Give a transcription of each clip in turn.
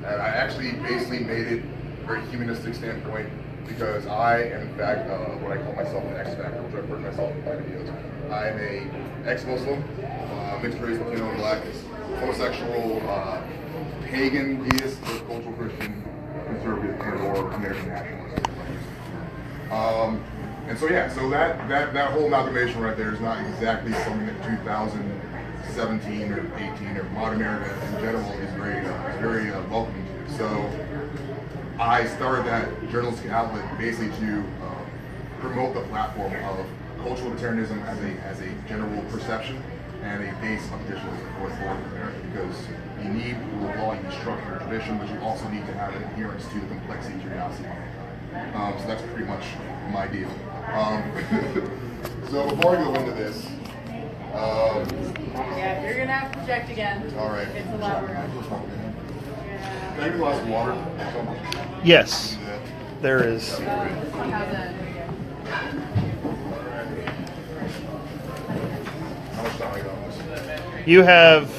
And I actually basically made it a very humanistic standpoint because I am in fact what I call myself an X-Factor, which I refer to myself in my videos. I am a ex-Muslim, mixed race, Latino and black, homosexual, pagan, deist, cultural Christian, conservative, and or American nationalist. And so yeah, so that whole amalgamation right there is not exactly something that 2017 or 18 or modern America in general is very welcoming to. So I started that journalistic outlet basically to promote the platform of cultural libertarianism as a general perception and a base of traditionalism going forward in America, because you need rule of law, you need structure and tradition, but you also need to have an adherence to the complexity and curiosity. So that's pretty much my deal. So before I go into this, yeah, you're gonna have to project again. All right. It's a lot more. Can I give you a glass of water? Yes, there is. How's that? How much time I got on this? You have,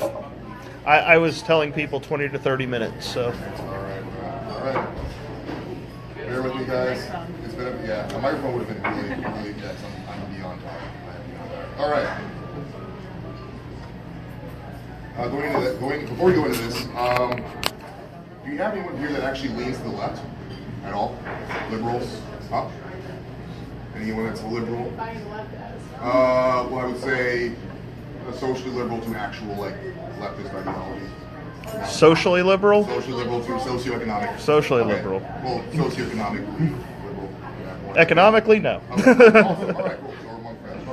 I was telling people 20 to 30 minutes, so. All right. Bear with me, guys. It's been the microphone would have been really dead. I'm beyond time. All right. Before we go into this, do you have anyone here that actually leans to the left at all? Liberals? Huh? Anyone that's a liberal? Well, I would say a socially liberal to actual leftist ideology. Socially liberal? Socially liberal to socioeconomic. Socially Okay. liberal. Well, socioeconomically liberal. Yeah, Economically, no. Okay. Awesome. All right, cool. So we're among friends.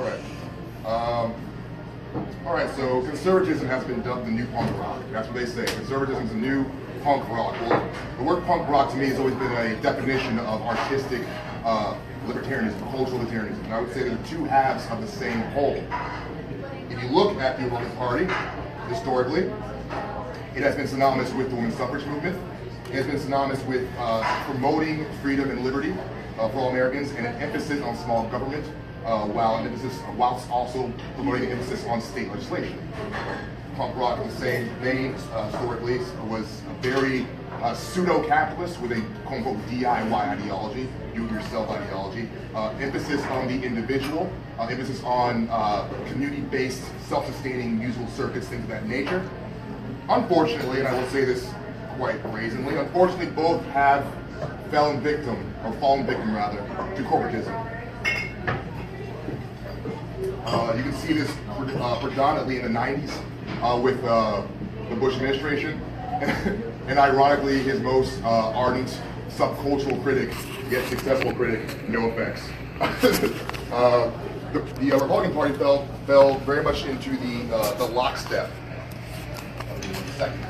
All right, so conservatism has been dubbed the new punk rock. That's what they say. Conservatism is the new punk rock. Well, the word punk rock to me has always been a definition of artistic libertarianism, cultural libertarianism. And I would say they're two halves of the same whole. If you look at the Republican Party, historically, it has been synonymous with the women's suffrage movement. It has been synonymous with promoting freedom and liberty for all Americans, and an emphasis on small government, whilst also promoting an emphasis on state legislation. Punk rock, in the same vein, historically, was very pseudo-capitalist with a quote-unquote DIY ideology, do-it-yourself ideology, emphasis on the individual, emphasis on community-based, self-sustaining musical circuits, things of that nature. Unfortunately, and I will say this quite brazenly, unfortunately both have fallen victim to corporatism. You can see this predominantly in the 90s with the Bush administration, and ironically his most ardent subcultural critic, yet successful critic, no effects. The Republican Party fell very much into the lockstep. Second.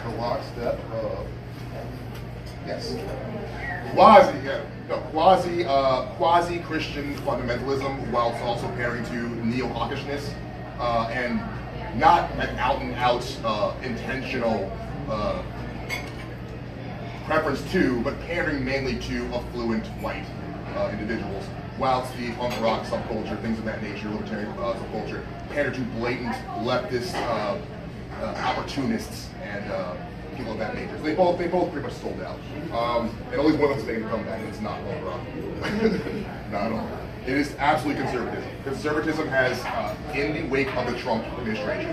The lockstep of quasi-Christian fundamentalism, whilst also pairing to neo-hawkishness, and not an out-and-out intentional preference to, but pandering mainly to affluent white individuals, whilst the punk rock subculture, things of that nature, libertarian subculture, pander to blatant leftist opportunists and people of that nature. So they both pretty much sold out. And only one of them's making a comeback, and it's not punk rock. Not at all. It is absolutely conservatism. Conservatism has, in the wake of the Trump administration,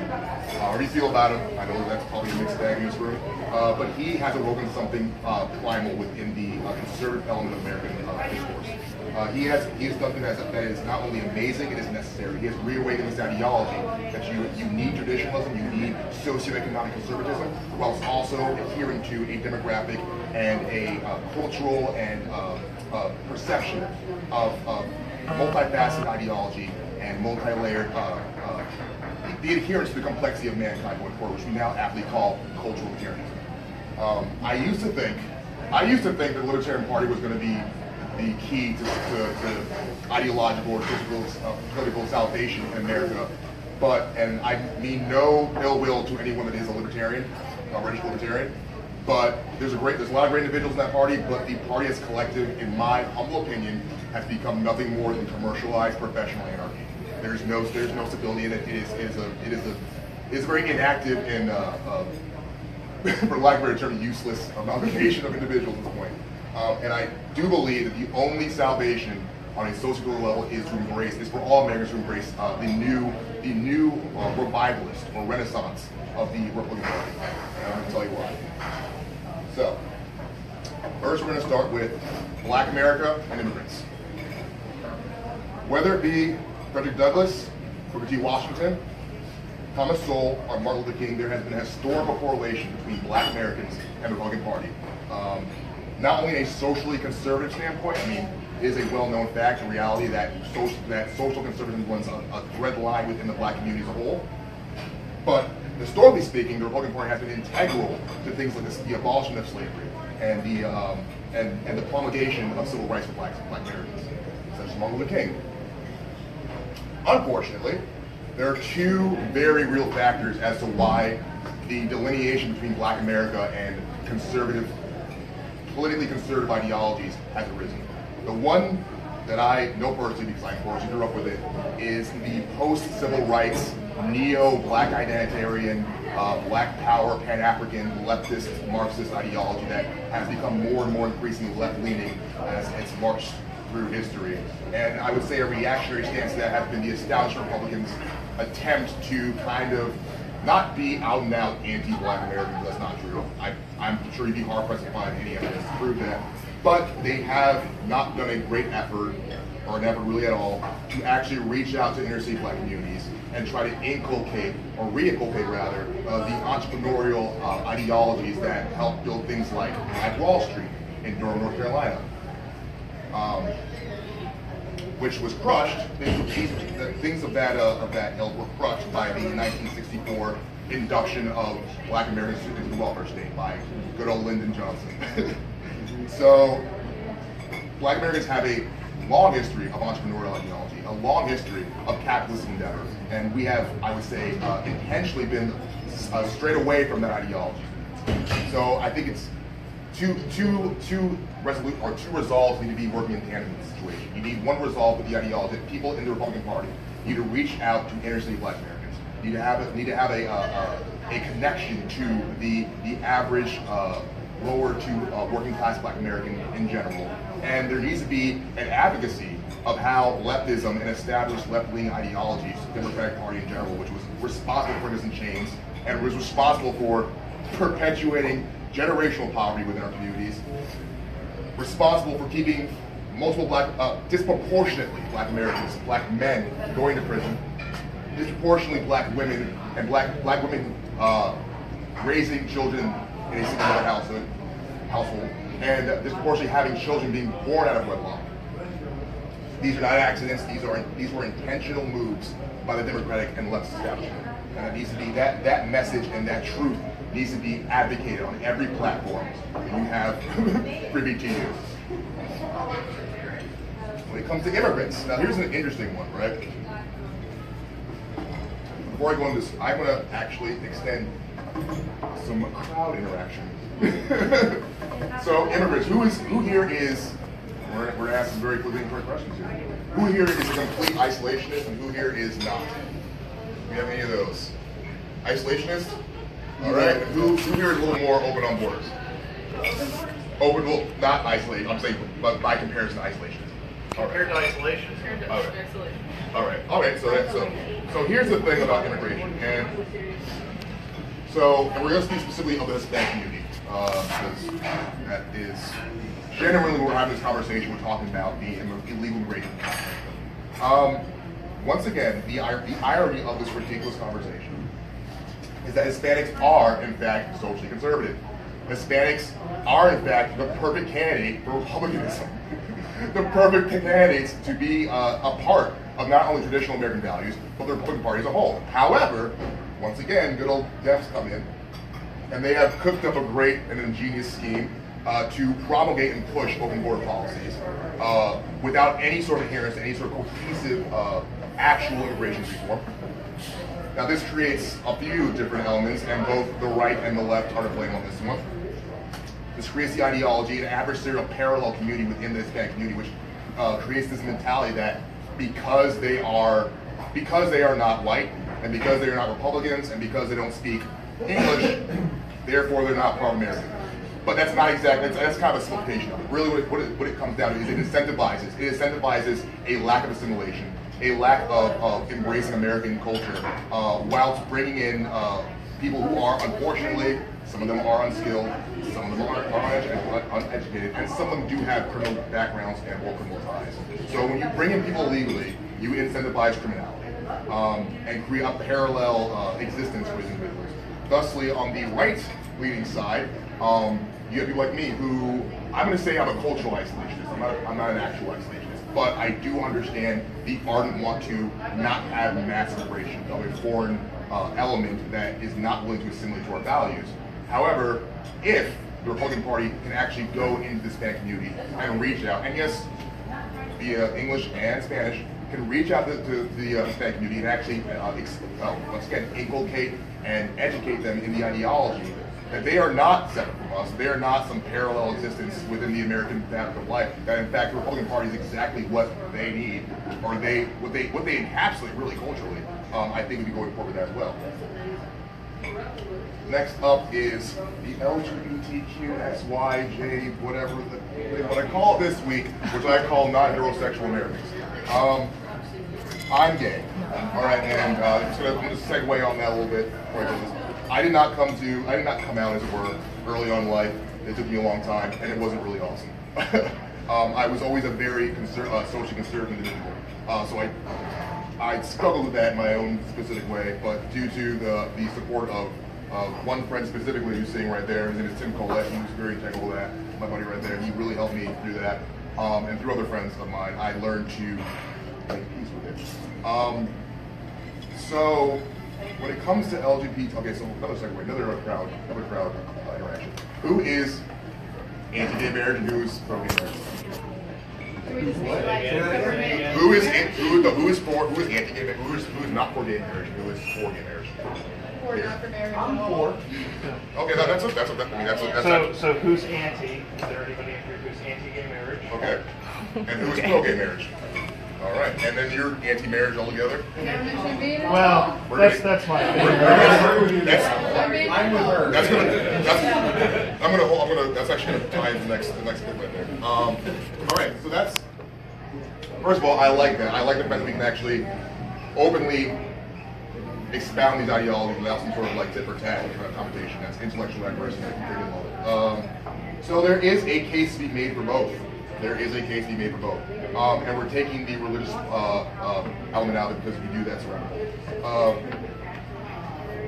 how do you feel about him? I know that's probably a mixed bag in this room, but he has awoken something primal within the conservative element of American discourse. He has done something that is not only amazing, it is necessary. He has reawakened this ideology that you need traditionalism, you need socioeconomic conservatism, whilst also adhering to a demographic and a cultural and perception of multifaceted ideology and multi-layered the adherence to the complexity of mankind going forward, which we now aptly call cultural libertarianism. I used to think that the Libertarian Party was going to be the key to ideological or political salvation in America, and I mean no ill will to anyone that is a libertarian, a registered libertarian. But there's a lot of great individuals in that party, but the party as collective, in my humble opinion, has become nothing more than commercialized professional anarchy. There's no stability in it. It is very inactive in, for lack of a better term, useless amalgamation of individuals at this point. And I do believe that the only salvation on a social level is for all Americans to embrace the new revivalist or renaissance of the Republican Party. And I'm going to tell you why. So, first we're going to start with Black America and immigrants. Whether it be Frederick Douglass, Booker T. Washington, Thomas Sowell, or Martin Luther King, there has been a historical correlation between Black Americans and the Republican Party. Not only a socially conservative standpoint, I mean, it is a well-known fact and reality that social conservatism runs a thread line within the Black community as a whole. But historically speaking, the Republican Party has been integral to things like the abolition of slavery and the promulgation of civil rights for Black Americans, such as Martin Luther King. Unfortunately, there are two very real factors as to why the delineation between Black America and politically conservative ideologies has arisen. The one that I know personally, because I unfortunately grew up with it, is the post-civil rights, neo-Black identitarian, Black power, Pan-African, leftist, Marxist ideology that has become more and more increasingly left-leaning as it's marched through history. And I would say a reactionary stance to that has been the established Republicans' attempt to kind of not be out and out anti-Black Americans. That's not true. I'm sure you'd be hard-pressed to find any evidence to prove that. But they have not done a great effort, or an effort really at all, to actually reach out to inner-city Black communities and try to inculcate, or re-inculcate rather, the entrepreneurial ideologies that help build things like Black Wall Street in Durham, North Carolina, which was crushed. Things of that ilk were crushed by the 1964 induction of Black Americans into the welfare state by good old Lyndon Johnson. So, Black Americans have a long history of entrepreneurial ideology, a long history of capitalist endeavor, and we have, I would say, intentionally been strayed away from that ideology. So I think it's two resolves need to be working in tandem in this situation. You need one resolve with the ideology that people in the Republican Party need to reach out to inner city Black Americans. Need to have a connection to the average lower to working class Black American in general. And there needs to be an advocacy of how leftism and established left-leaning ideologies, the Democratic Party in general, which was responsible for this in chains and was responsible for perpetuating generational poverty within our communities, responsible for keeping multiple disproportionately Black Americans, Black men going to prison, disproportionately Black women, and Black women raising children in a single mother household, and disproportionately having children being born out of wedlock. These are not accidents. These were intentional moves by the Democratic and left establishment, and it needs to be that message and that truth needs to be advocated on every platform that you have privy to you. When it comes to immigrants, now here's an interesting one, right? Before I go into this, I want to actually extend some crowd interaction. So immigrants, who here is, we're going to ask some very politically correct questions here. Who here is a complete isolationist and who here is not? Do we have any of those? Isolationist? All right. Who here is a little more open on borders? Open, well, not isolated, I'm saying, but by comparison to isolationist. Compared to isolation. All right. So here's the thing about immigration, and we're going to speak specifically of the Hispanic community, because that is generally when we're having this conversation, we're talking about the illegal immigration. Once again, the irony of this ridiculous conversation is that Hispanics are, in fact, socially conservative. Hispanics are, in fact, the perfect candidate for Republicanism. The perfect candidates to be a part of not only traditional American values, but the Republican Party as a whole. However, once again, good old Dems come in, and they have cooked up a great and ingenious scheme to promulgate and push open border policies without any sort of adherence to any sort of cohesive actual immigration reform. Now this creates a few different elements, and both the right and the left are to blame on this one. This creates the ideology, an adversarial parallel community within the Hispanic community, which creates this mentality that because they are not white, and because they're not Republicans, and because they don't speak English, therefore they're not pro-American. But that's not exactly, that's kind of a simplification of it. Really what it comes down to is it incentivizes a lack of assimilation, a lack of embracing American culture, whilst bringing in people who are, unfortunately, some of them are unskilled, some of them are uneducated, and some of them do have criminal backgrounds and or criminal ties. So when you bring in people illegally, you incentivize criminality and create a parallel existence for these individuals. Thusly, on the right-leaning side, you have people like me who, I'm going to say I'm a cultural isolationist. I'm not an actual isolationist, but I do understand the ardent want to not have mass immigration of a foreign element that is not willing to assimilate to our values. However, if the Republican Party can actually go into the Hispanic community and reach out, and yes, via English and Spanish, can reach out to the Hispanic community and actually, once again, inculcate and educate them in the ideology that they are not separate from us, they are not some parallel existence within the American fabric of life, that in fact the Republican Party is exactly what they need, or what they encapsulate really culturally. I think we can go forward with that as well. Next up is the LGBTQXYJ, whatever what I call it this week, which I call non-heterosexual Americans. I'm gay, all right, and I'm going to segue on that a little bit. I did not come out, as it were, early on in life. It took me a long time, and it wasn't really awesome. I was always a very socially conservative individual, so I struggled with that in my own specific way, but due to the support of one friend specifically who's sitting right there, his name is Tim Collette, he was very integral to that, my buddy right there, he really helped me through that, and through other friends of mine, I learned to make peace with it. So, when it comes to LGBT, okay, so another crowd interaction. Who is anti-gay marriage and who is pro-gay marriage? Who is anti-gay marriage? Who is not for gay marriage? Who is for gay marriage? For not for marriage. I'm for. Okay, that's So who's anti? Is there anybody in here who's anti-gay marriage? okay. And who's pro-gay marriage? All right, and then you're anti-marriage altogether. Well, that's my opinion. That's actually gonna tie into the next bit right there. All right, so that's, first of all, I like that. I like the fact that we can actually openly expound these ideologies without some sort of like tit for tat competition. That's intellectual diversity. So there is a case to be made for both. There is a case to be made for both. And we're taking the religious element out of it because we do that's around.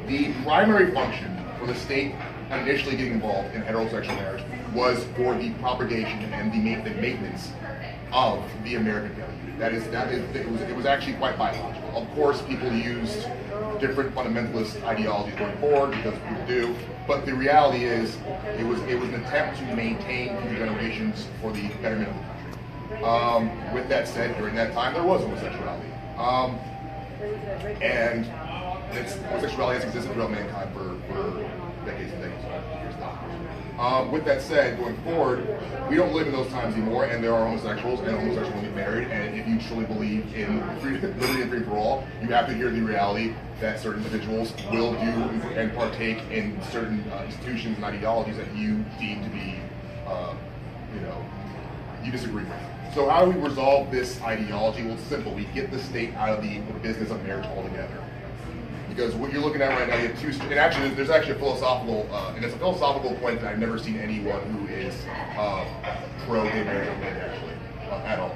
The primary function for the state initially getting involved in heterosexual marriage was for the propagation and the maintenance of the American family. It was actually quite biological. Of course, people used different fundamentalist ideologies going forward because people do, but the reality is it was an attempt to maintain future generations for the betterment of the country. With that said, during that time there was homosexuality, and homosexuality has existed throughout mankind for decades and decades. With that said, going forward, we don't live in those times anymore, and there are homosexuals, and homosexuals will get married, and if you truly believe in liberty and freedom for all, you have to hear the reality that certain individuals will do and partake in certain institutions and ideologies that you deem to be, you disagree with. So how do we resolve this ideology? Well, it's simple. We get the state out of the business of marriage altogether. Because what you're looking at right now, you have two, and actually, there's actually a philosophical, and it's a philosophical point that I've never seen anyone who is pro-gay marriage actually, at all.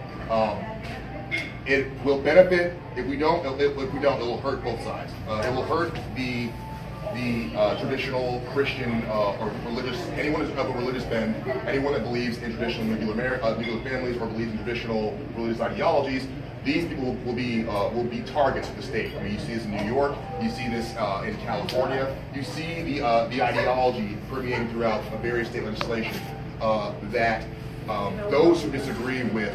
It will benefit, if we don't, it will hurt both sides. It will hurt the traditional Christian or religious, anyone who's of a religious bend, anyone that believes in traditional nuclear families or believes in traditional religious ideologies. These people will be targets of the state. I mean, you see this in New York. You see this in California. You see the ideology permeating throughout various state legislation that those who disagree with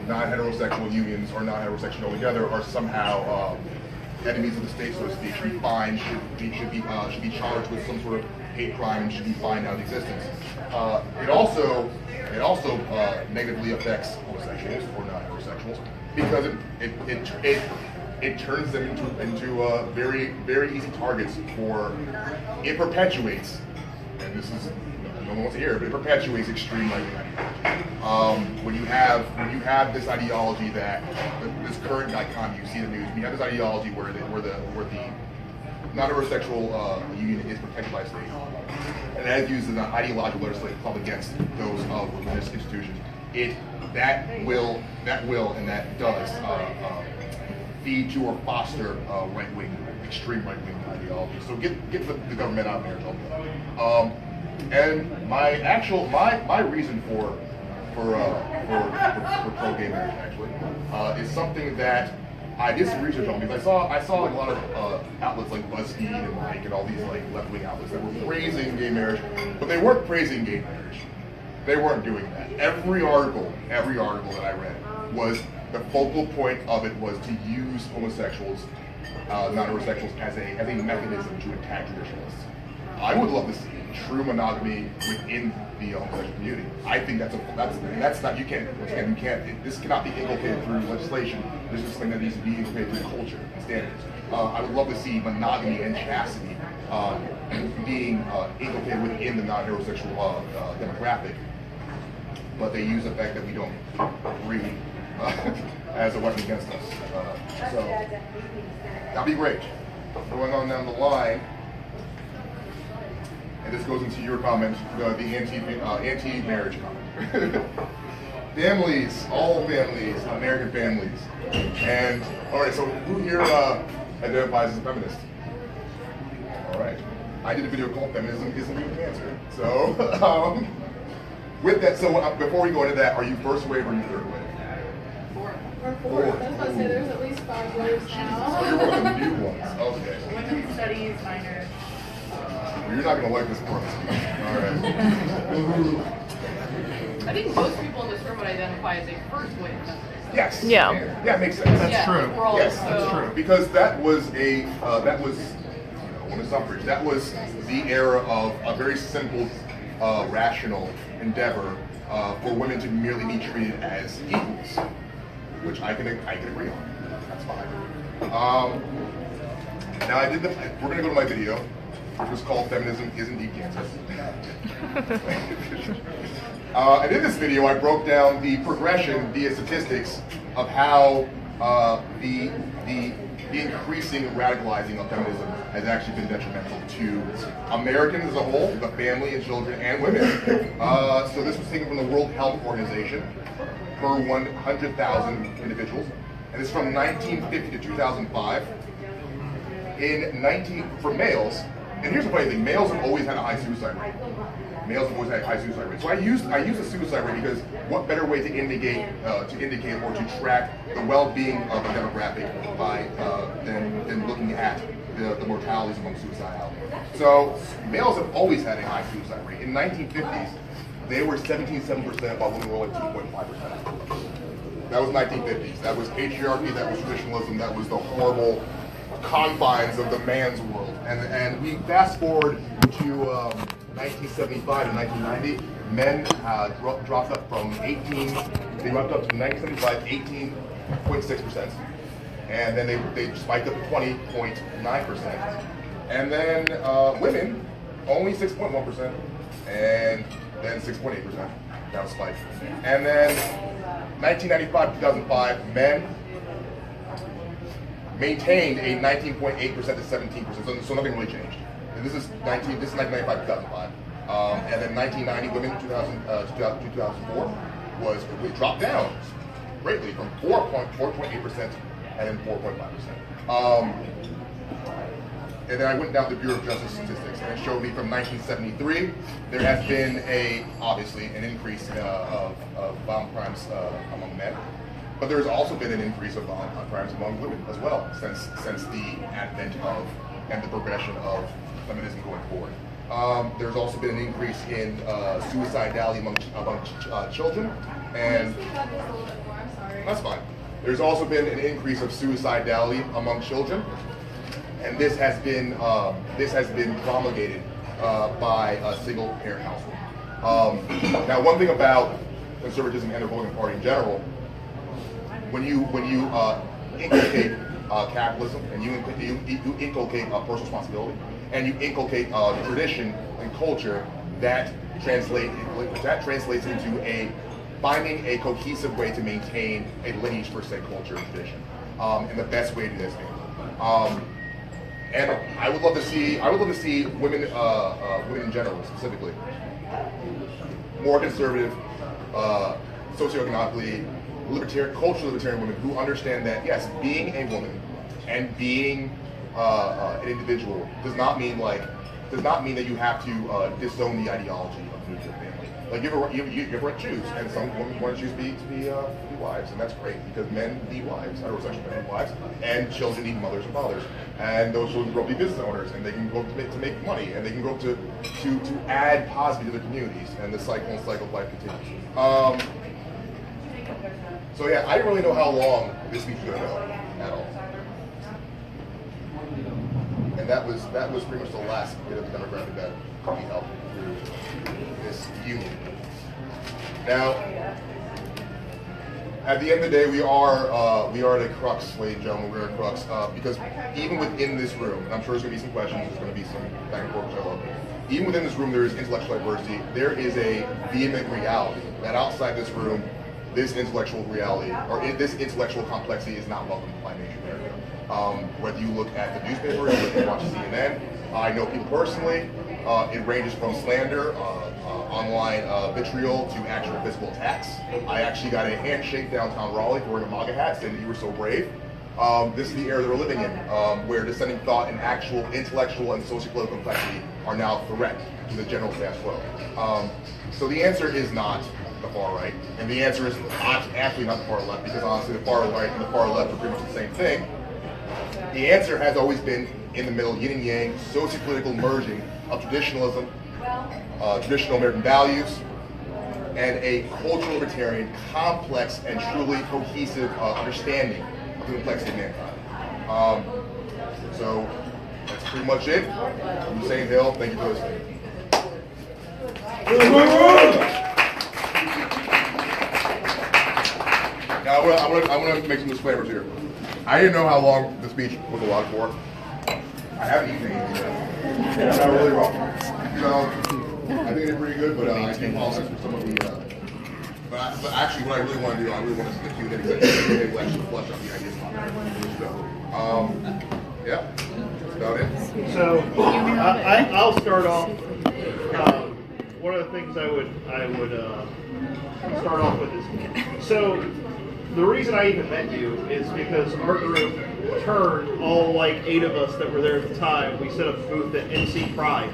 non-heterosexual unions or non-heterosexual altogether are somehow enemies of the state, so to speak. Should be fined. Should be charged with some sort of hate crime and should be fined out of existence. It also negatively affects homosexuals or non-heterosexuals because it it turns them into very, very easy targets for, it perpetuates, and this is, no one wants to hear it, but it perpetuates extreme right-wing ideology. When you have this ideology that, this current dichotomy you see in the news, when you have this ideology where the non-heterosexual union is protected by state, and that uses an ideological legislative club against those of religious institutions, that will and that does feed to or foster right-wing, extreme right-wing ideology. So get the government out of marriage. And my reason for pro-gay marriage actually is something that I did some research on, because I saw like a lot of outlets like BuzzFeed and all these like left-wing outlets that were praising gay marriage, but they weren't praising gay marriage. They weren't doing that. Every article that I read was, the focal point of it was to use homosexuals, non-heterosexuals as a mechanism to attack traditionalists. I would love to see true monogamy within the homosexual community. I think that's not, you can't, this cannot be inculcated through legislation. This is something that needs to be inculcated through culture and standards. I would love to see monogamy and chastity being inculcated within the non-heterosexual demographic, but they use the fact that we don't agree as a weapon against us. So that'd be great. Going on down the line, and this goes into your comment, the anti-marriage comment. Families, all families, American families. And, all right, so who here identifies as a feminist? All right. I did a video called Feminism Isn't Even Cancer. So, with that, so before we go into that, are you first wave or you third wave? Four. I was about to say there's at least 5 waves now. So you're one of the new ones. Okay. Women's studies minor. Well, you're not going to like this part. All right. I think most people in this room would identify as a first wave feminist. Yes. Yeah. Yeah, it makes sense. That's true. Overall, Yes, so, that's true. Because that was women's suffrage. That was the era of a very simple, rational endeavor for women to merely be treated as equals, which I can agree on. That's fine. Now we're gonna go to my video, which was called "Feminism Is Indeed Cancer." And in this video, I broke down the progression via statistics of how the increasing radicalizing of feminism has actually been detrimental to Americans as a whole, the family and children and women. So this was taken from the World Health Organization per 100,000 individuals, and it's from 1950 to 2005. For males, and here's the funny thing: males have always had a high suicide rate. Males have always had a high suicide rate. So I use the suicide rate because what better way to indicate or to track the well-being of a demographic than looking at the mortalities among suicidality. So males have always had a high suicide rate. In 1950s, they were 17.7%, while women were like 2.5%. That was 1950s. That was patriarchy. That was traditionalism. That was the horrible confines of the man's world. And we fast forward to 1975 and 1990, men dropped up from 18. They dropped up to 1975, 18.6%, and then they spiked up to 20.9%, and then women only 6.1%, and then 6.8%. That was spiked, and then 1995 to 2005, men maintained a 19.8% to 17%, so nothing really changed. And this is 1995 to 2005. And then 1990, women 2004 we dropped down greatly from 4.8% and then 4.5%. And then I went down to Bureau of Justice statistics, and it showed me from 1973 there has been obviously an increase of violent crimes among men. But there's also been an increase of violent crimes among women as well since the advent of and the progression of feminism going forward. There's also been an increase in suicidality among children, and that's fine. There's also been an increase of suicidality among children, and this has been promulgated by a single-parent household. Now, one thing about conservatism and the Republican Party in general, when you inculcate capitalism, and you inculcate personal responsibility, and you inculcate tradition and culture that translates into finding a cohesive way to maintain a lineage for said culture and tradition, and the best way to do this thing. And I would love to see women in general, specifically, more conservative, socioeconomically, culturally libertarian women who understand that yes, being a woman and being an individual does not mean that you have to disown the ideology of the nuclear family. Like you have a right to choose, and some women want to choose to be wives, and that's great because men need wives, heterosexual men need wives, and children need mothers and fathers, and those children grow up to be business owners, and they can grow up to make money, and they can grow up to add positively to their communities, and the cycle of life continues. So yeah, I didn't really know how long this speech was going to go at all. And that was pretty much the last bit of the demographic that could be helped through this union. Now, at the end of the day, we are at a crux, ladies and gentlemen. We're at a crux because even within this room, and I'm sure there's going to be some questions, there's going to be some back and forth, which I love. Even within this room, there is intellectual diversity. There is a vehement reality that outside this room, this intellectual reality or this intellectual complexity is not welcome by nature America. Whether you look at the newspapers, whether you watch CNN, I know people personally. It ranges from slander, online vitriol, to actual physical attacks. I actually got a handshake downtown Raleigh for wearing a MAGA hat, saying that you were so brave. This is the era that we're living in, where dissenting thought and actual intellectual and sociopolitical complexity are now a threat to the general status quo. So the answer is not the far right, and the answer is actually not the far left, because honestly the far right and the far left are pretty much the same thing. The answer has always been in the middle, yin and yang, socio-political merging of traditionalism, traditional American values, and a cultural libertarian, complex and truly cohesive understanding of the complexity of mankind. So that's pretty much it. I'm Hussein Hill. Thank you for listening. Now, I'm gonna make some disclaimers here. I didn't know how long the speech was allowed for. I haven't eaten anything yet. Not really wrong. So I think it did pretty good, but I can't apologize for some of the. But actually, what I really want to do, I really want to see the Q&A because I actually flesh out the ideas. So, yeah, that's about it. So I'll start off. One of the things I would start off with is the reason I even met you is because our group turned all like 8 of us that were there at the time. We set up a booth at NC Pride,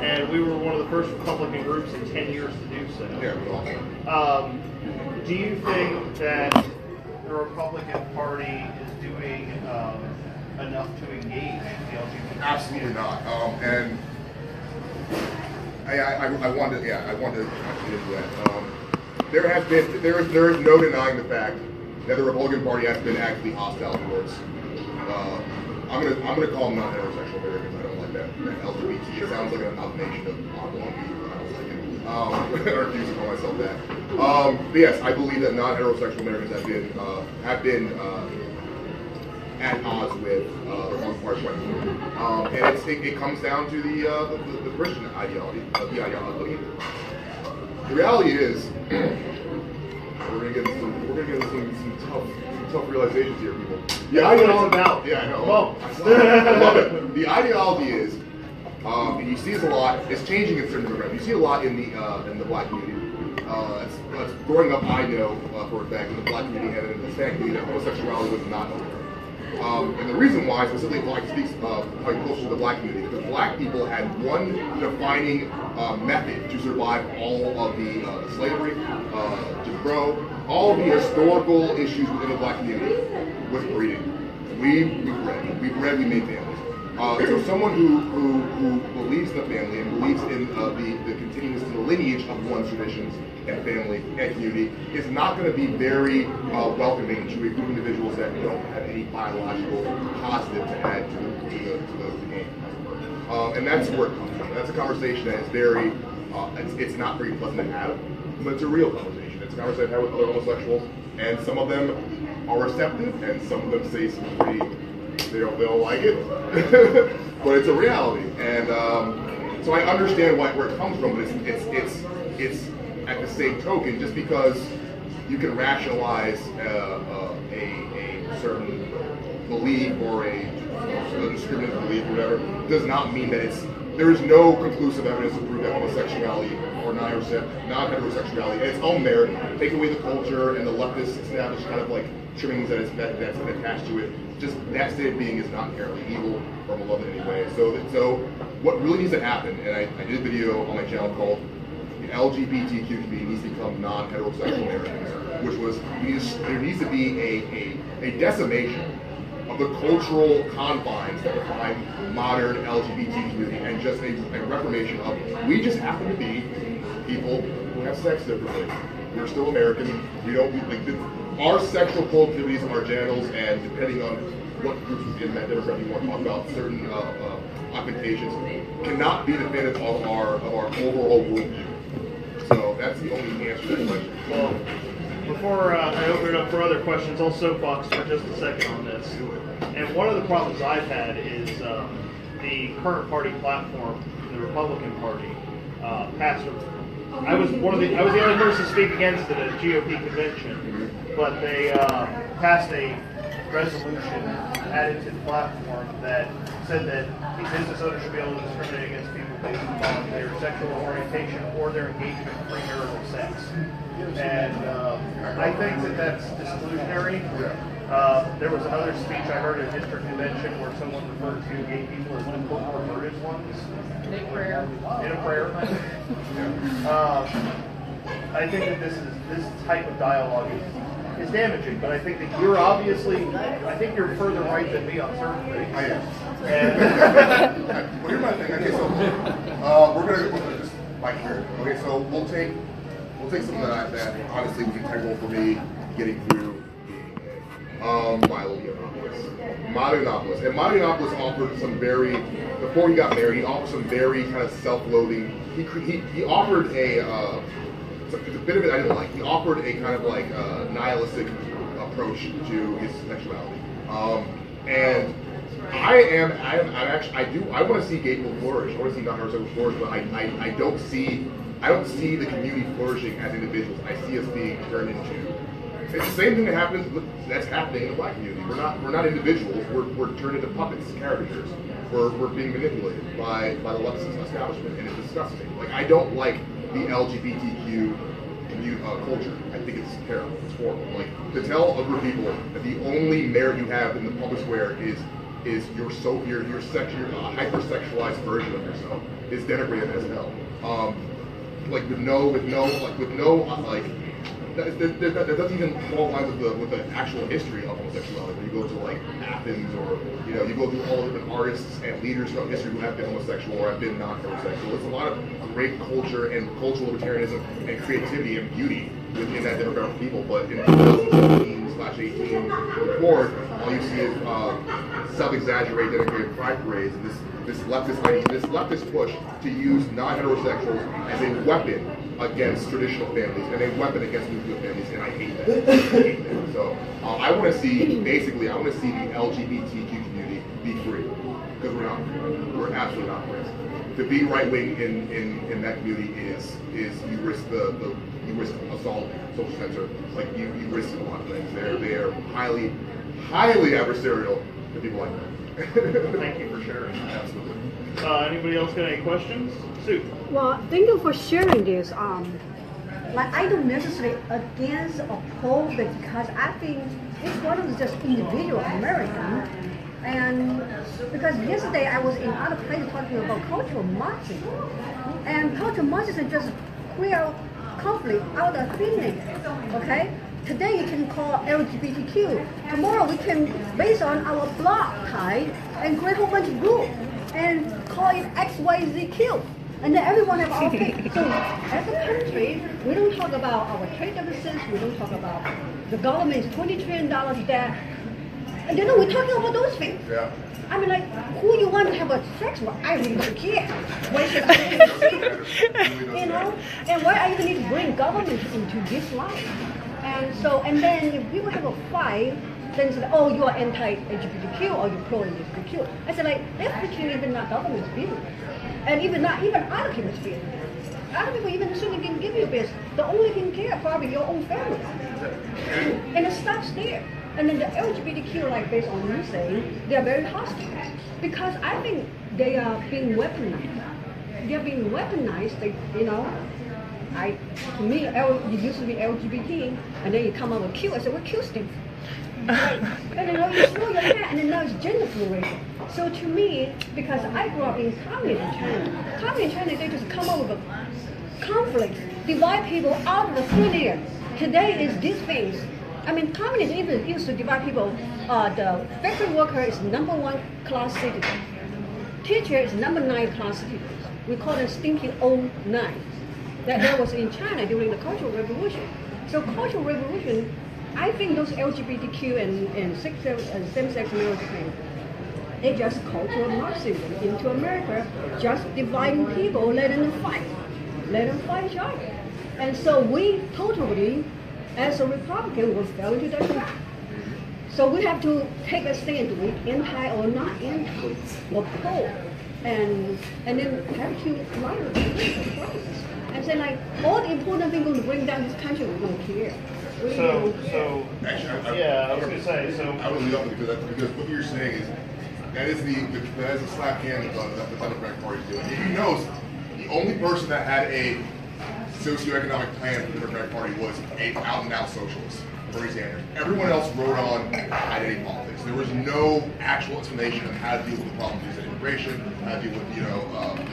and we were one of the first Republican groups in 10 years to do so. Yeah. Do you think that the Republican Party is doing enough to engage the LGBT? Absolutely not. And I wanted to get into that. There is no denying the fact that the Republican Party has been actively hostile towards. I'm gonna call them non-heterosexual Americans. I don't like that LGBT. It sounds like an amalgamation of I don't like it. I refuse to call myself that. But yes, I believe that non-heterosexual Americans have been at odds with the Republican Party, and it comes down to the Christian ideology, the ideology. The reality is, we're gonna get into some tough realizations here, people. Yeah, I know about. Yeah, I know. Well, I love it. The ideology is, and you see this a lot. It's changing in certain demographics. You see a lot in the black community. It's growing up, I know for a fact in the black community and in the Hispanic community that homosexuality was not okay. And the reason why, specifically, I speak quite close to the black community, because black people had one defining method to survive all of the slavery, Jim Crow, all of the historical issues within the black community was breeding. We bred, we made families. So someone who believes in the family and believes in the continuance of the lineage of one's traditions and family and community is not going to be very welcoming to a group of individuals that don't have any biological positive to add to the game. And that's where it comes from. That's a conversation that is very, it's not very pleasant to have, but it's a real conversation. It's a conversation I've had with other homosexuals, and some of them are receptive, and some of them say some pretty, they don't like it, but it's a reality. And so I understand where it comes from, but it's at the same token, just because you can rationalize a certain belief or a discriminative belief or whatever, does not mean that there is no conclusive evidence to prove that homosexuality or non-heterosexuality in its own merit, take away the culture and the leftist established kind of like trimmings that's been attached to it. Just that state of being is not inherently evil or malevolent in any way. So what really needs to happen, and I did a video on my channel called the LGBTQ community needs to become non-heterosexual Americans, which was there needs to be a decimation of the cultural confines that define modern LGBT community, and just a reformation of we just happen to be people who have sex differently. We're still American. We don't our sexual proclivities, our genitals, and depending on what groups in that demographic you want to talk about, certain occupations cannot be definitive of our overall worldview. So that's the only answer to that question. Well, before I open it up for other questions, I'll soapbox for just a second on this. And one of the problems I've had is the current party platform, the Republican Party, passed. I was the only person to speak against it at a GOP convention, but they passed a resolution added to the platform that said that the business owner should be able to discriminate against people based on their sexual orientation or their engagement in premarital sex. And I think that that's disillusionary. There was another speech I heard at a district convention where someone referred to gay people as quote perverted ones. In a prayer. In a prayer. I think that this type of dialogue is damaging, but I think that you're you're further right than me on certain things. I am. And well, here's my thing. Okay, so we're gonna just like here. Okay, so we'll take something that honestly was integral for me getting through Milo Yiannopoulos. Milo Yiannopoulos. And Milo Yiannopoulos offered some before he got married, he offered some very kind of self-loathing. He offered it's a bit of it I didn't like. He offered a kind of like nihilistic approach to his sexuality. And I want to see gay people flourish. I want to see non-heterosexual flourish, but I don't see the community flourishing as individuals. I see us being turned into. It's the same thing that's happening in the black community. We're not individuals. We're turned into puppets, caricatures. We're being manipulated by the leftist establishment, and it's disgusting. Like I don't like the LGBTQ culture. I think it's terrible. It's horrible. Like to tell a group of people that the only merit you have in the public square is your hypersexualized version of yourself is denigrated as hell. That doesn't even fall in line with the actual history of homosexuality. When you go to like Athens, or you go through all the different artists and leaders throughout history who have been homosexual or have been non-heterosexual. There's a lot of great culture and cultural libertarianism and creativity and beauty within that demographic of people. But in 2017/18 report, all you see is self-exaggerated, denigrated pride parades, and this leftist push to use non-heterosexuals as a weapon against traditional families and a weapon against nuclear families, and I hate that. So I want to see the LGBTQ community be free, because we're not free. We're absolutely not free. To be right wing in that community is you risk you risk assault, social censor, like you risk a lot of things. They are highly adversarial to people like that. thank you for sharing. Absolutely. Anybody else got any questions? Sue. Well, thank you for sharing this. I don't necessarily against or oppose it, because I think each one of us just individual American. And because yesterday I was in other places talking about cultural Marxism, and cultural Marxism is just queer conflict out of feeling. Okay. Today you can call LGBTQ. Tomorrow we can, based on our block type, and create a whole bunch of groups and call it XYZQ. And then everyone have our pick. So as a country, we don't talk about our trade deficits, we don't talk about the government's $20 trillion debt. And then we're talking about those things. Yeah. I mean, like, who you want to have a sex with, I really don't care. And why I even need to bring government into this life? And then if people have a fight, then say, oh, you are anti-LGBTQ or you're pro-LGBTQ. I said, like, LGBTQ even not government's business. And even other people's business. Other people even assuming can give you business. The only thing care probably your own family. And it stops there. And then the LGBTQ, like based on you saying, they are very hostile. Because I think they are being weaponized. They are being weaponized, to me, it used to be LGBT, and then you come up with Q. I said, what Q stands for? And then you throw your hat, and then now it's gender fluid. So to me, because I grew up in communist China, they just come up with a conflict, divide people out of the thin air. Today is these things. I mean, communism even used to divide people. The factory worker is #1 class citizen. Teacher is #9 class citizen. We call them stinking old 9. That was in China during the Cultural Revolution. So Cultural Revolution, I think those LGBTQ and same-sex marriage things, they just cultural Marxism into America, just dividing people, letting them fight each other. And so we totally, as a Republican, will fail into that. So we have to take a stand, do we anti or not anti, or pro, and then have to write the process. And say like, all the important things going to bring down this country, we don't care. Actually, I was going to say, I would leave up because what you're saying is that is a slap hand that the Democratic Party is doing. If you notice, the only person that had a socioeconomic plan for the Democratic Party was an out-and-out socialist, Bernie Sanders. Everyone else wrote on identity politics. There was no actual explanation of how to deal with the problems of immigration, how to deal with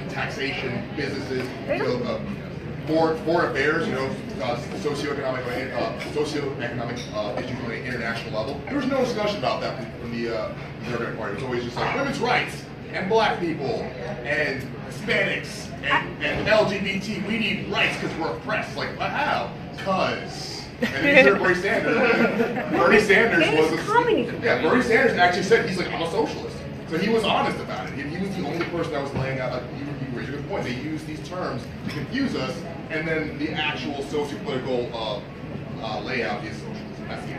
taxation, businesses, foreign affairs, socioeconomic issues on an international level. There was no discussion about that from the Democratic Party. It was always just like women's rights and black people and Hispanics and LGBT. We need rights because we're oppressed. Like, how? Because. And then you hear Bernie Sanders. Bernie Sanders was Bernie Sanders actually said he's like, I'm a socialist. So he was honest about it. He was the only person that was laying out. You raised a good point. They use these terms to confuse us, and then the actual socio-political layout is socialism. That's the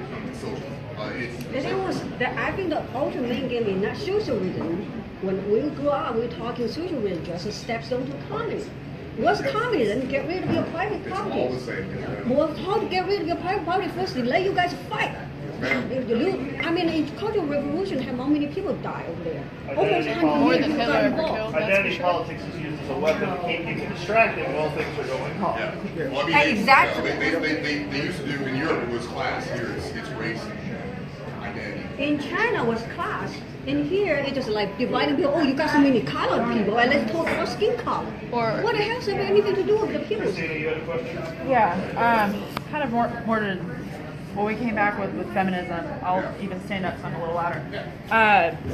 socialism. I think the ultimate game is not socialism. When we grew up, we were talking socialism just a stepstone to communism. What's communism? Get rid of your private property. It's all the same. Well, how to get rid of your private property? First, they let you guys fight. If you lose, in Cultural Revolution, how many people died over there? Identity politics is used as a weapon to keep people distracted while things are going on. Yeah. Well, Exactly. They used to do in Europe it was class. Here it's race and identity. In China was class. In here, it's just like dividing people. Oh, you got so many colored people, and let's talk about skin color. Or what the hell does that have anything to do with the people? Christina, you had a question? yeah, kind of more to what we came back with feminism. I'll even stand up so I'm a little louder.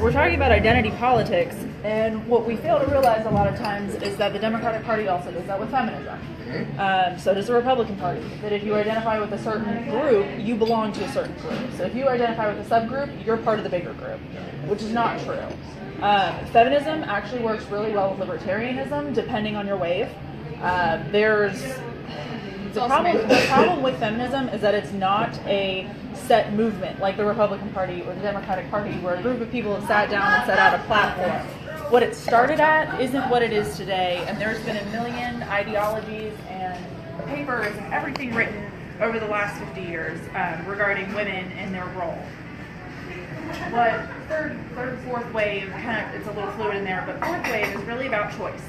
We're talking about identity politics, and what we fail to realize a lot of times is that the Democratic Party also does that with feminism. So does the Republican Party. That if you identify with a certain group, you belong to a certain group. So if you identify with a subgroup, you're part of the bigger group, which is not true. Feminism actually works really well with libertarianism, depending on your wave. The problem with feminism is that it's not a set movement like the Republican Party or the Democratic Party, where a group of people have sat down and set out a platform. What it started at isn't what it is today, and there's been a million ideologies and papers and everything written over the last 50 years regarding women and their role. But third, fourth wave, it's a little fluid in there, but fourth wave is really about choice,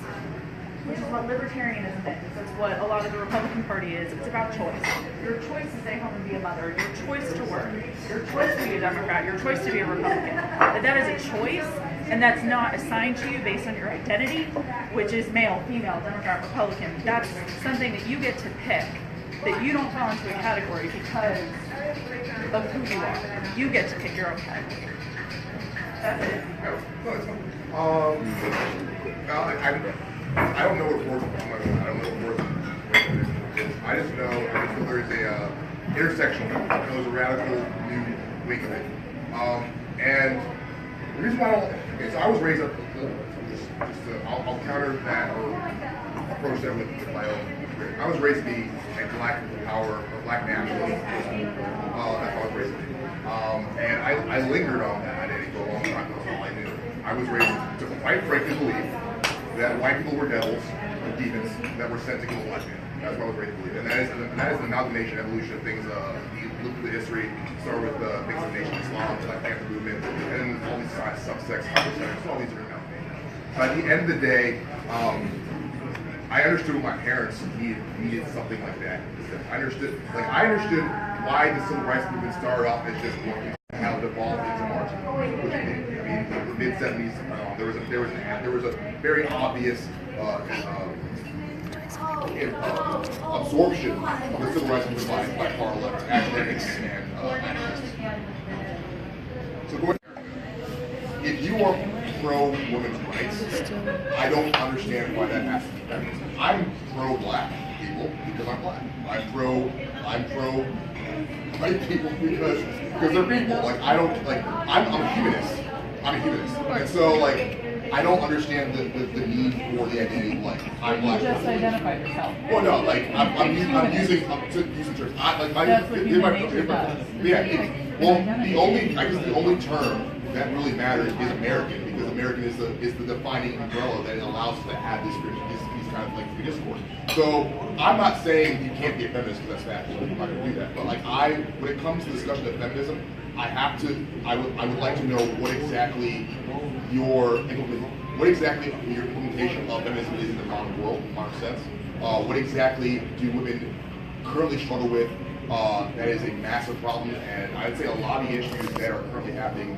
which is what libertarianism is. It's what a lot of the Republican Party is. It's about choice. Your choice to stay home and be a mother, your choice to work, your choice to be a Democrat, your choice to be a Republican. But that is a choice, and that's not assigned to you based on your identity, which is male, female, Democrat, Republican. That's something that you get to pick, that you don't fall into a category because of who you are. You get to pick your own category. That's it. I don't know what fourth. I don't know what fourth is. I just know there's a intersectional. There's a radical new wing of it. And the reason why I don't. Okay, so I was raised up. I'll counter that. Or approach them with my own experience. I was raised to be a black power, a black nationalist person. That's how I was raised to be. And I lingered on that identity for a long time. That's all I knew. I was raised to quite frankly believe that white people were devils and demons that were sent to kill black men. That's what I was raised to believe. And that is an amalgamation, evolution of things. You look through the history, start with things of the Nation of Islam, the Black Panther movement, and then all these subsects, hypersects, all these different amalgamations. But at the end of the day, I understood my parents needed something like that. I understood why the civil rights movement started off as just working, how it evolved into marching. Which it did. I mean, the mid '70s, there was a very obvious absorption of the civil rights movement by far left academics and activists. So going, if you are pro women's rights, I don't understand why that has to be feminism. I'm pro black people because I'm black. I'm pro white people because they're people. Like I'm a humanist. I'm a humanist, and so I don't understand the need for the identity of I'm black. You just identified yourself. Well, no, I'm using terms. The only term that really matters is American, because American is the defining umbrella that allows us to have these kind of free discourse. So I'm not saying you can't be a feminist because that's factual. I'm not going to do that. But when it comes to the discussion of feminism, I would like to know what exactly your implementation of feminism is in the modern world, in the modern sense. What exactly do women currently struggle with? That is a massive problem, and I'd say a lot of the issues that are currently happening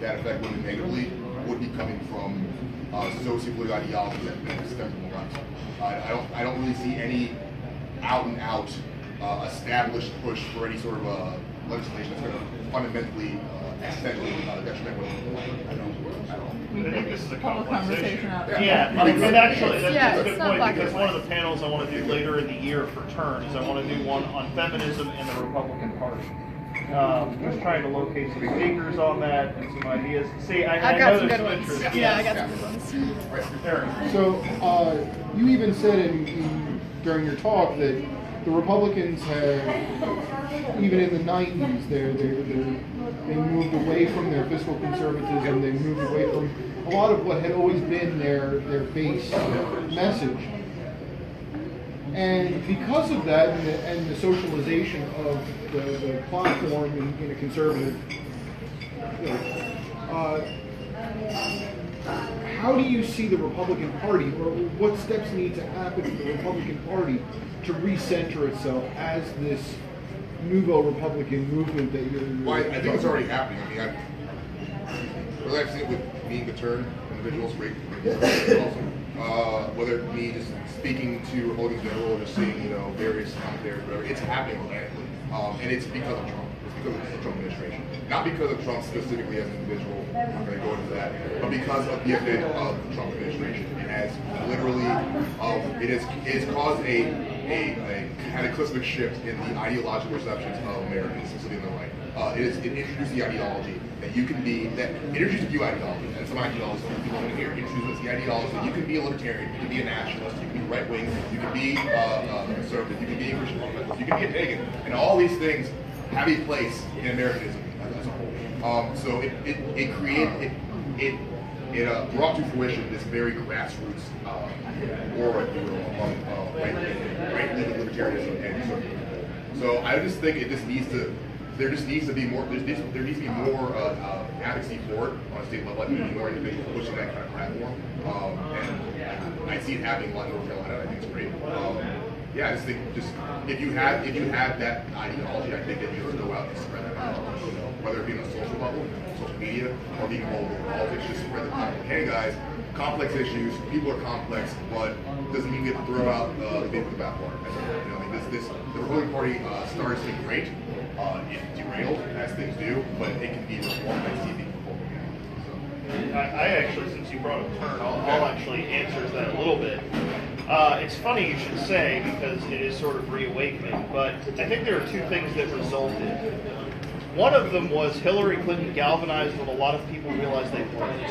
that affect women negatively would be coming from sociopolitical ideology that stem from the left. I don't really see any out and out established push for any sort of legislation that's going to fundamentally essentially detrimental. I think this is a Public complex conversation issue. out there. Yeah, and actually, that's Yeah, a it's good not point, black because and one of white. the panels I want to do later in the year for turn is I want to do one on feminism and the Republican Party. Just trying to locate some speakers on that and some ideas. See, I I've know got some there's good ones. interest. Yeah, I Yes. got some good ones. Aaron. So you even said during your talk that the Republicans have, even in the 90s, they moved away from their fiscal conservatism. They moved away from a lot of what had always been their base message. And because of that, and the socialization of the platform in a conservative, how do you see the Republican Party, or what steps need to happen for the Republican Party to recenter itself as this nouveau Republican movement that you're? Well, I think it's already happening. I mean, I've seen it with me, Turn individuals, great awesome. Whether it be just speaking to Republicans in general or just seeing, various commentaries, whatever, it's happening organically. And it's because of Trump. It's because of the Trump administration. Not because of Trump specifically as an individual, I'm not going to go into that, but because of the event of the Trump administration. It has literally, it has caused a cataclysmic shift in the ideological perceptions of Americans, specifically in the right. It introduced the ideology that you can be, that introduced a new ideology, and some ideologies that people want to hear. It introduced the ideology that you can be a libertarian, you can be a nationalist, you can be right wing, you can be a conservative, you can be a Christian fundamentalist, you can be a pagan, and all these things have a place in Americanism as a whole. So it created, it brought to fruition this very grassroots war, if you will, among right-leaning libertarianism and conservative. So I just think there needs to be more advocacy for it on a state level. I think more individuals pushing that kind of platform, and I see it happening a lot in North Carolina. I think it's great. I just think if you have that ideology, I think that you should go out and spread that ideology. Whether it be on a social level, social media, or even global politics, just spread the platform. Hey guys, complex issues. People are complex, but doesn't mean you have to throw out the baby with the bathwater. The Republican Party started to great. It derailed, as things do, but it can be reformed. I see being reformed again. I actually, since you brought up Turn, I'll actually answer that a little bit. It's funny you should say, because it is sort of reawakening, but I think there are two things that resulted. One of them was Hillary Clinton galvanized when a lot of people realized they weren't.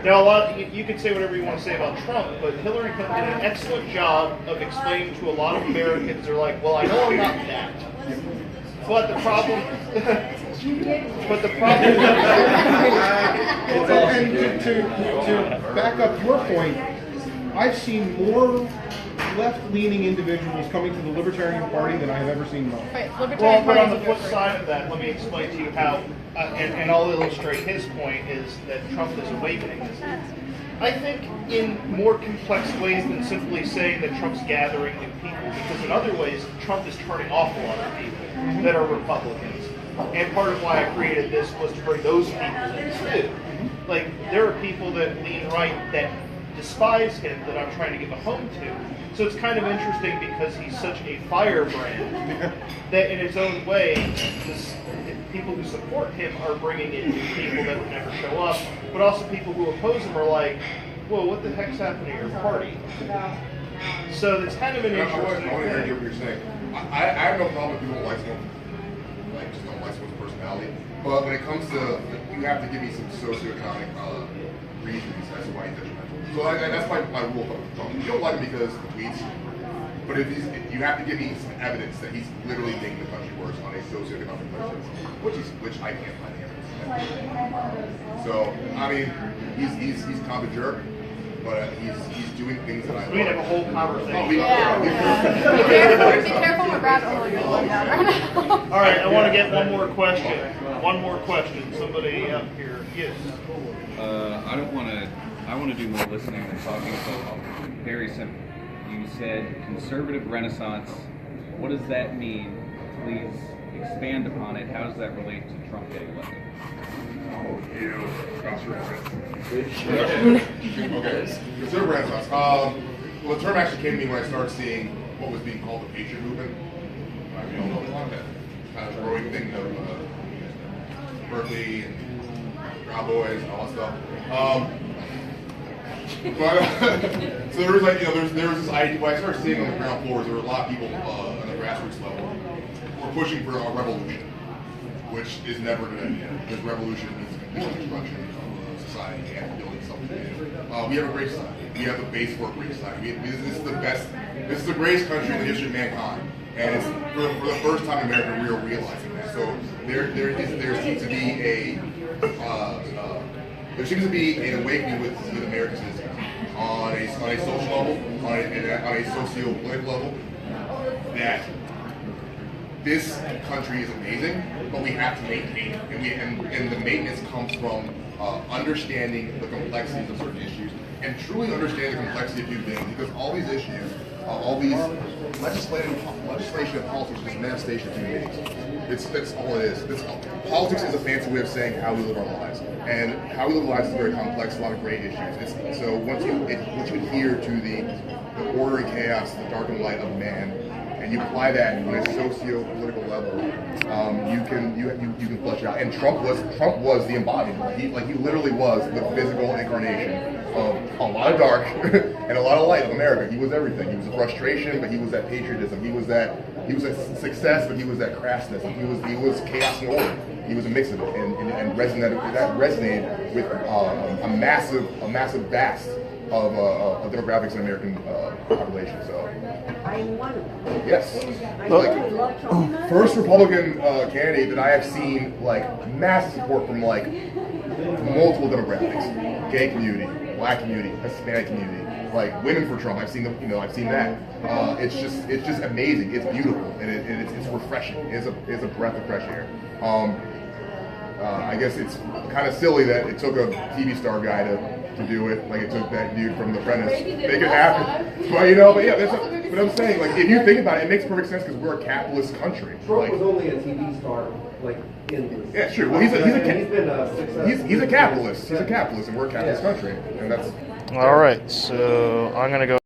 Now, you can say whatever you want to say about Trump, but Hillary Clinton did an excellent job of explaining to a lot of Americans. They're like, well, I know I'm not that. But the problem, And to back up your point, I've seen more left-leaning individuals coming to the Libertarian Party than I have ever seen more. Right, well, Libertarian but on the Party. flip side of that, let me explain to you how, and I'll illustrate his point, is that Trump is awakening this. I think in more complex ways than simply saying that Trump's gathering new people, because in other ways, Trump is turning off a lot of people that are Republicans. And part of why I created this was to bring those people in too. Like, there are people that lean right that despise him that I'm trying to give a home to. So it's kind of interesting because he's such a firebrand that in its own way, people who support him are bringing in new people that would never show up, but also people who oppose him are like, whoa, what the heck's happened to your party? So it's kind of an interesting I want to hear thing. what you're saying. I have no problem with people who like someone, like just don't like someone's personality. But when it comes to, you have to give me some socioeconomic reasons as to why he's detrimental. So that's my rule of thumb. You don't like him because of the tweets, but if you have to give me some evidence that he's literally making the country worse on a socioeconomic basis, which I can't find the evidence. So I mean, he's kind of a jerk, but he's doing things that I. We have a whole conversation. Be careful with rabbit hole you're going down right now. All right, I want to get one more question. One more question. Somebody up here. Yes. I want to do more listening than talking. So very simple. You said conservative renaissance. What does that mean? Please expand upon it. How does that relate to Trump getting elected? Okay, conservative renaissance. Well, the term actually came to me when I started seeing what was being called the Patriot movement. You all know that kind of growing thing of Berkeley and Proud Boys and all that stuff. But so there was like, there was this idea. When I started seeing on the ground floors, there were a lot of people on the grassroots level who were pushing for a revolution, which is never a good idea because revolution means complete destruction of society and building something new. We have a great society. We have the base for a great society. This is the best. This is the greatest country in the history of mankind, and it's for the first time in America we are realizing that. So there seems to be there seems to be an awakening with American citizens on a social level, on a socio-political level, that this country is amazing, but we have to maintain it, and the maintenance comes from understanding the complexities of certain issues and truly understanding the complexity of human beings, because all these issues, all these legislation and politics is just a manifestation of human beings. That's all it is. Politics is a fancy way of saying how we live our lives, and how we live our lives is very complex. A lot of great issues. So once you adhere to the order and chaos, the dark and light of man, and you apply that on a socio-political level, you can flesh it out. And Trump was the embodiment. He literally was the physical incarnation of a lot of dark and a lot of light of America. He was everything. He was the frustration, but he was that patriotism. He was that success, but he was that crassness. He was chaos and order. He was a mix of it, and resonated with a massive vast of demographics in American population. So I'm one of them. yes, I really love Trump. first Republican candidate that I have seen massive support from multiple demographics: gay community, black community, Hispanic community, women for Trump. I've seen I've seen that. It's just amazing. It's beautiful and it's refreshing. It's a breath of fresh air. I guess it's kind of silly that it took a TV star guy to do it. It took that dude from The Apprentice to make it happen. But I'm saying, if you think about it, it makes perfect sense because we're a capitalist country. Trump was only a TV star, in yeah, sure. Well, he's been a success. He's a capitalist. He's a capitalist, and we're a capitalist country, and that's. All right, so I'm going to go